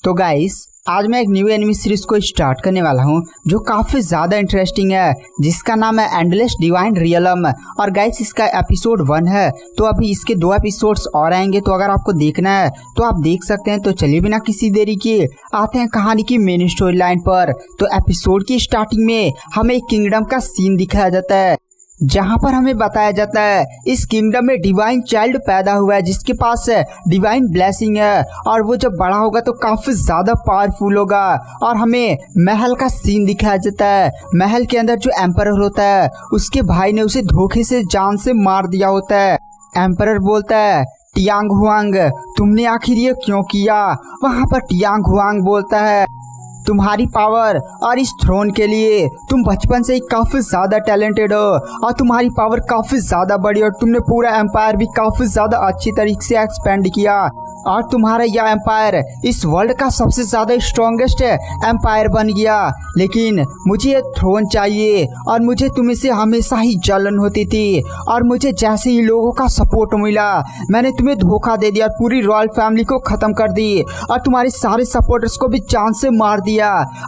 तो गाइस आज मैं एक न्यू एनिमी सीरीज को स्टार्ट करने वाला हूं जो काफ़ी ज़्यादा इंटरेस्टिंग है, जिसका नाम है एंडलेस डिवाइन रियलम। और गाइस इसका एपिसोड 1 है, तो अभी इसके 2 एपिसोड्स और आएंगे। तो अगर आपको देखना है तो आप देख सकते हैं। तो चलिए बिना किसी देरी के आते हैं कहानी की मेन स्टोरी लाइन पर। तो एपिसोड की स्टार्टिंग में हमें एक किंगडम का सीन दिखाया जाता है, जहाँ पर हमें बताया जाता है इस किंगडम में डिवाइन चाइल्ड पैदा हुआ है जिसके पास डिवाइन ब्लेसिंग है, और वो जब बड़ा होगा तो काफी ज्यादा पावरफुल होगा। और हमें महल का सीन दिखाया जाता है। महल के अंदर जो एम्परर होता है उसके भाई ने उसे धोखे से जान से मार दिया होता है। एम्परर बोलता है, टियांग हुआंग तुमने आखिर ये क्यों किया? वहाँ पर टियांग हुआंग बोलता है, तुम्हारी पावर और इस थ्रोन के लिए तुम बचपन से ही काफ़ी ज़्यादा टैलेंटेड हो, और तुम्हारी पावर काफ़ी ज़्यादा बड़ी, और तुमने पूरा एम्पायर भी काफ़ी ज़्यादा अच्छी तरीके से एक्सपेंड किया, और तुम्हारा यह एम्पायर इस वर्ल्ड का सबसे ज़्यादा स्ट्रॉन्गेस्ट एम्पायर बन गया। लेकिन मुझे ये थ्रोन चाहिए, और मुझे तुम्हें से हमेशा ही जलन होती थी, और मुझे जैसे ही लोगों का सपोर्ट मिला मैंने तुम्हें धोखा दे दिया, पूरी रॉयल फैमिली को ख़त्म कर दी, और तुम्हारे सारे सपोर्टर्स को भी जान से मार दिया।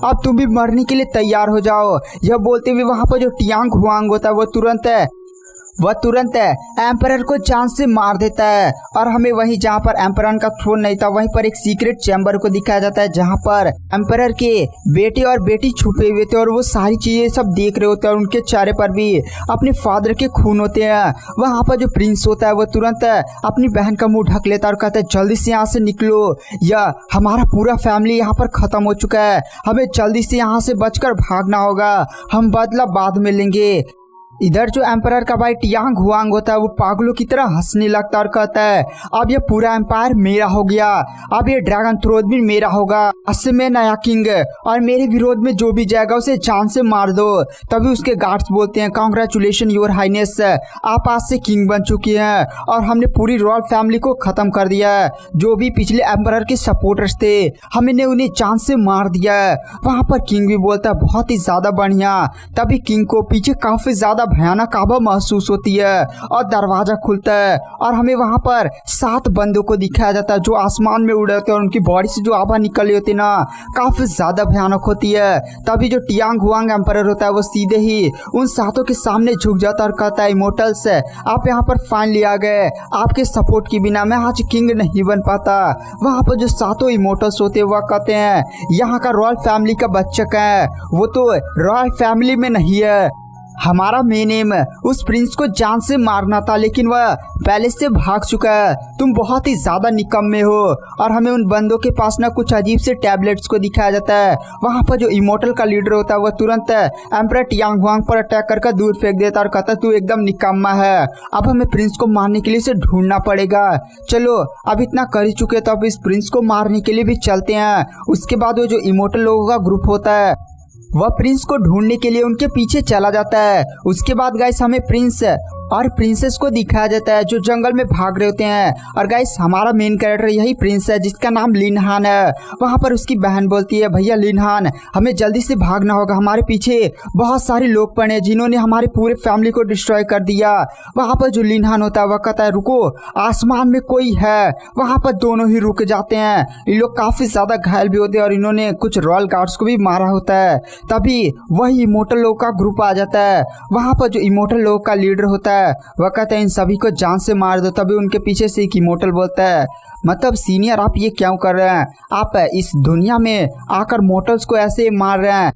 अब तुम भी मरने के लिए तैयार हो जाओ। यह बोलते हुए वहाँ पर जो टियांग हुआंग होता है वह तुरंत एम्परर को जान से मार देता है। और हमें वहीं जहाँ पर एम्परर का थ्रोन नहीं था वहीं पर एक सीक्रेट चैम्बर को दिखाया जाता है, जहाँ पर एम्परर के बेटे और बेटी छुपे हुए थे, और वो सारी चीजें सब देख रहे होते हैं, और उनके चेहरे पर भी अपने फादर के खून होते हैं। वहाँ पर जो प्रिंस होता है वो तुरंत अपनी बहन का मुंह ढक लेता है और कहता है, जल्दी से यहाँ से निकलो, या हमारा पूरा फैमिली यहाँ पर खत्म हो चुका है, हमें जल्दी से यहाँ से बचकर भागना होगा, हम बदला बाद में लेंगे। इधर जो एम्परर का भाई टियांग हुआंग होता है वो पागलों की तरह हंसने लगता और कहता है, अब ये पूरा एम्पायर मेरा हो गया, अब ये ड्रैगन थ्रोन भी मेरा होगा, इससे मैं नया किंग, और मेरे विरोध में जो भी जाएगा उसे जान से मार दो। तभी उसके गार्ड्स बोलते हैं, कांग्रेचुलेशन योर हाइनेस, आप आज से किंग बन चुकी हैं, और हमने पूरी रॉयल फैमिली को खत्म कर दिया है। जो भी पिछले एम्परर के सपोर्टर्स थे हमने उन्हें जान से मार दिया है। वहाँ पर किंग भी बोलता है, बहुत ही ज्यादा बढ़िया। तभी किंग को पीछे काफी ज्यादा भयानक आभा महसूस होती है, और दरवाजा खुलता है, और हमें वहां पर 7 बंदों को दिखाया जाता है जो आसमान में उड़ रहे होते हैं, और उनकी बॉडी से जो आभा निकली होती है ना काफी ज्यादा भयानक होती है। तभी जो टियांग हुआंग एम्परर होता है वो सीधे ही उन 7 के सामने झुक जाता है और कहता है, इमोर्टल्स आप यहाँ पर फाइनली आ गए, आपके सपोर्ट के बिना मैं आज किंग नहीं बन पाता। वहाँ पर जो 7 इमोर्टल्स होते हैं वह कहते हैं, यहाँ का रॉयल फैमिली का बच्चा है, वो तो रॉयल फैमिली में नहीं है, हमारा मेन एम उस प्रिंस को जान से मारना था, लेकिन वह पैलेस से भाग चुका है, तुम बहुत ही ज्यादा निकम्मे हो। और हमें उन बंदों के पास ना कुछ अजीब से टैबलेट्स को दिखाया जाता है। वहाँ पर जो इमोर्टल का लीडर होता है वह तुरंत एम्परर टियांग हुआंग पर अटैक करके दूर फेंक देता और कहता है, तू एकदम निकम्मा है, अब हमें प्रिंस को मारने के लिए इसे ढूंढना पड़ेगा। चलो अब इतना कर ही चुके तो अब इस प्रिंस को मारने के लिए भी चलते हैं। उसके बाद वो जो इमोर्टल लोगों का ग्रुप होता है वह प्रिंस को ढूंढने के लिए उनके पीछे चला जाता है। उसके बाद गाइस हमें प्रिंस और प्रिंसेस को दिखाया जाता है जो जंगल में भाग रहे होते हैं। और गाइस हमारा मेन कैरेक्टर यही प्रिंस है जिसका नाम लिन हान है। वहाँ पर उसकी बहन बोलती है, भैया लिन हान हमें जल्दी से भागना होगा, हमारे पीछे बहुत सारे लोग पड़े हैं जिन्होंने हमारे पूरे फैमिली को डिस्ट्रॉय कर दिया। वहाँ पर जो लिन हान होता है वह कहता है, रुको आसमान में कोई है। वहाँ पर दोनों ही रुक जाते हैं। ये लोग काफी ज्यादा घायल भी होते हैं और इन्होंने कुछ रॉयल गार्ड्स को भी मारा होता है। तभी वही इमोर्टल लोग का ग्रुप आ जाता है। वहाँ पर जो इमोर्टल लोग का लीडर होता है वह कहता है, इन सभी को जान से मार दो। तभी उनके पीछे से एक इमोर्टल बोलता है, मतलब सीनियर आप ये क्यों कर रहे हैं? आप इस दुनिया में आकर मोर्टल्स को ऐसे मार रहे हैं,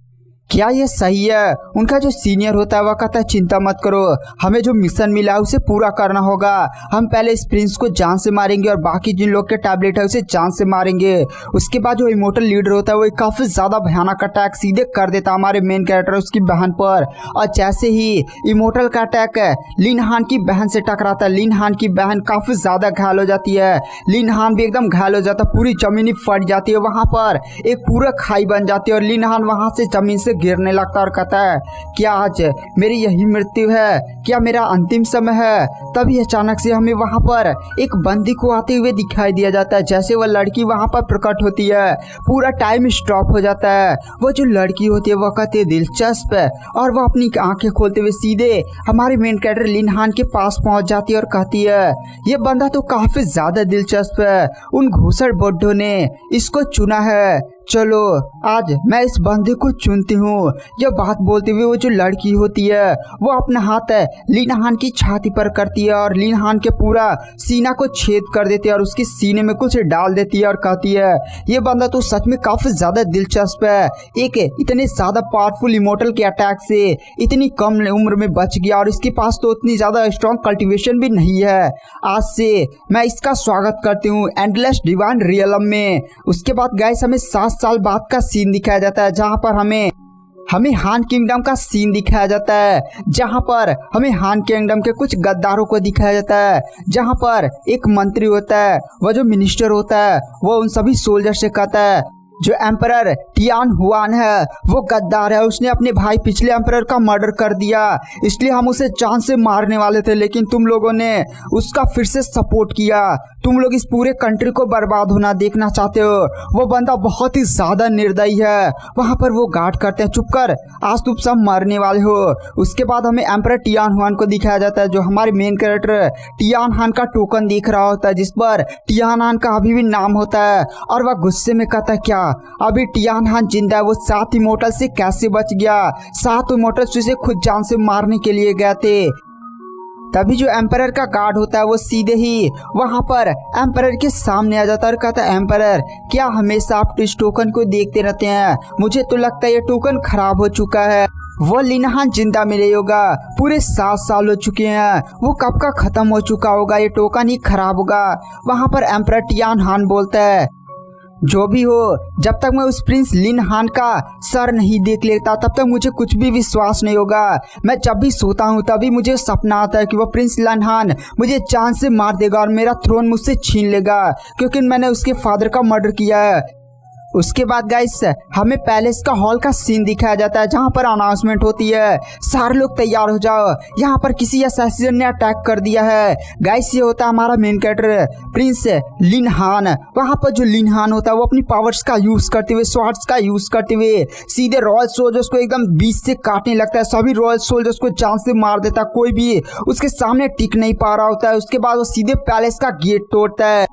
क्या ये सही है? उनका जो सीनियर होता है वह कहता है, चिंता मत करो, हमें जो मिशन मिला है उसे पूरा करना होगा। हम पहले इस प्रिंस को जान से मारेंगे और बाकी जिन लोग के टैबलेट है उसे जान से मारेंगे। उसके बाद जो इमोर्टल लीडर होता है वो काफी ज्यादा भयानक अटैक सीधे कर देता है हमारे मेन कैरेक्टर उसकी बहन पर। और जैसे ही इमोर्टल का अटैक लिन हान की बहन से टकराता है, लिन हान की बहन काफी ज्यादा घायल हो जाती है। लिन हान भी एकदम घायल हो जाता है, पूरी जमीन फट जाती है। वहां पर एक पूरा खाई बन जाती है और लिन हान वहां से जमीन से गिरने लगता है और कहता है क्या आज मेरी यही मृत्यु है, क्या मेरा अंतिम समय है। तभी अचानक से हमें वहाँ पर एक बंदी को आते हुए दिखाई दिया जाता है। जैसे वह लड़की वहाँ पर प्रकट होती है पूरा टाइम स्टॉप हो जाता है। वो जो लड़की होती है वह कहती है दिलचस्प है, और वह अपनी आंखें खोलते हुए सीधे हमारे मेन कैरेक्टर लिन हान के पास पहुँच जाती है और कहती है ये बंदा तो काफी ज्यादा दिलचस्प है, उन घूसड़ बुड्ढों ने इसको चुना है, चलो आज मैं इस बंदे को चुनती हूँ। यह बात बोलते हुए वो जो लड़की होती है वो अपना हाथ लिन हान की छाती पर करती है और लिन हान के पूरा सीना को छेद कर देती है और उसके सीने में कुछ डाल देती है और कहती है ये बंदा तो सच में काफी ज्यादा दिलचस्प है, एक इतने ज्यादा पावरफुल इमोर्टल के अटैक से इतनी कम उम्र में बच गया और इसके पास तो उतनी ज्यादा स्ट्रॉन्ग कल्टीवेशन भी नहीं है। आज से मैं इसका स्वागत करती हूँ एंडलेस डिवाइन रियलम में। उसके बाद गाइस हमें 7 साल बाद का सीन दिखाया जाता है, जहाँ पर हमें हान किंगडम का सीन दिखाया जाता है, जहाँ पर हमें हान किंगडम के कुछ गद्दारों को दिखाया जाता है। जहाँ पर एक मंत्री होता है, वह जो मिनिस्टर होता है वो उन सभी सोल्जर से कहता है जो एम्परर टियान हुआन है वो गद्दार है, उसने अपने भाई पिछले एम्परर का मर्डर कर दिया, इसलिए हम उसे जान से मारने वाले थे, लेकिन तुम लोगों ने उसका फिर से सपोर्ट किया। तुम लोग इस पूरे कंट्री को बर्बाद होना देखना चाहते हो। वो बंदा बहुत ही ज्यादा निर्दयी है। वहाँ पर वो गार्ड करते हैं चुप कर, आज तुम सब मरने वाले हो। उसके बाद हमें एम्परर टियान हुआन को दिखाया जाता है, जो हमारे मेन कैरेक्टर टियान हान का टोकन देख रहा होता है, जिस पर टियान हान का अभी भी नाम होता है। और वह गुस्से में कहता है क्या अभी टियान हान जिंदा है, वो 7 इमोर्टल से कैसे बच गया? 7 इमोर्टल्स उसे खुद जान से मारने के लिए गए थे। तभी जो एम्परर का गार्ड होता है वो सीधे ही वहां पर एम्परर के सामने आ जाता है और कहता है एम्परर क्या हमेशा आप इस टोकन को देखते रहते हैं? मुझे तो लगता है ये टोकन खराब हो चुका है। वो लिन हान जिंदा मिले होगा, पूरे 7 साल हो चुके हैं, वो कब का खत्म हो चुका होगा, ये टोकन ही खराब होगा। वहां पर एम्परर टियान हान बोलता है जो भी हो, जब तक मैं उस प्रिंस लिन हान का सर नहीं देख लेता तब तक मुझे कुछ भी विश्वास नहीं होगा। मैं जब भी सोता हूँ तभी मुझे सपना आता है कि वो प्रिंस लिन हान मुझे जान से मार देगा और मेरा थ्रोन मुझसे छीन लेगा, क्योंकि मैंने उसके फादर का मर्डर किया है। उसके बाद गाइस हमें पैलेस का हॉल का सीन दिखाया जाता है, जहाँ पर अनाउंसमेंट होती है सारे लोग तैयार हो जाओ, यहाँ पर किसी असैसिन ने अटैक कर दिया है। गाइस ये होता है हमारा मेन कैरेक्टर प्रिंस लिन हान। वहाँ पर जो लिन हान होता है वो अपनी पावर्स का यूज करते हुए, स्वॉर्ड्स का यूज करते हुए सीधे रॉयल सोल्जर्स को एकदम बीच से काटने लगता है। सभी रॉयल सोल्जर्स को जान से मार देता है, कोई भी उसके सामने टिक नहीं पा रहा होता है। उसके बाद वो सीधे पैलेस का गेट तोड़ता है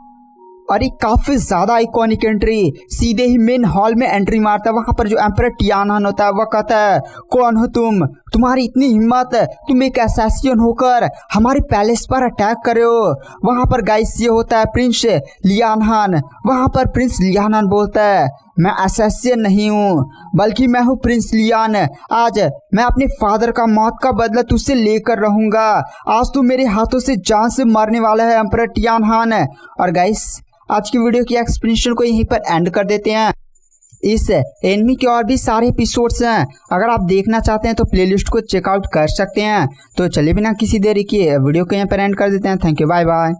और एक काफी ज्यादा आइकॉनिक एंट्री सीधे ही मेन हॉल में एंट्री मारता है। वहां पर जो एम्परर टियान हान होता है वह कहता है कौन हो तुम, तुम्हारी इतनी हिम्मत, तुम एक असैसिन होकर हमारे पैलेस पर अटैक करे हो। वहां पर गाइस ये होता है प्रिंस लियान हान। वहां पर प्रिंस लियान हान बोलता है मैं असैसिन नहीं हूँ, बल्कि मैं हूँ प्रिंस लियान। आज मैं अपने फादर का मौत का बदला तुझसे लेकर रहूंगा। आज तू मेरे हाथों से जान से मरने वाला है एम्परर टियान हान। और गाइस आज की वीडियो की एक्सप्लेनेशन को यहीं पर एंड कर देते हैं। इस एनिमी के और भी सारे एपिसोड्स हैं, अगर आप देखना चाहते हैं तो प्लेलिस्ट को चेकआउट कर सकते हैं। तो चलिए बिना किसी देरी के वीडियो को यहीं पर एंड कर देते हैं। Thank you, bye bye.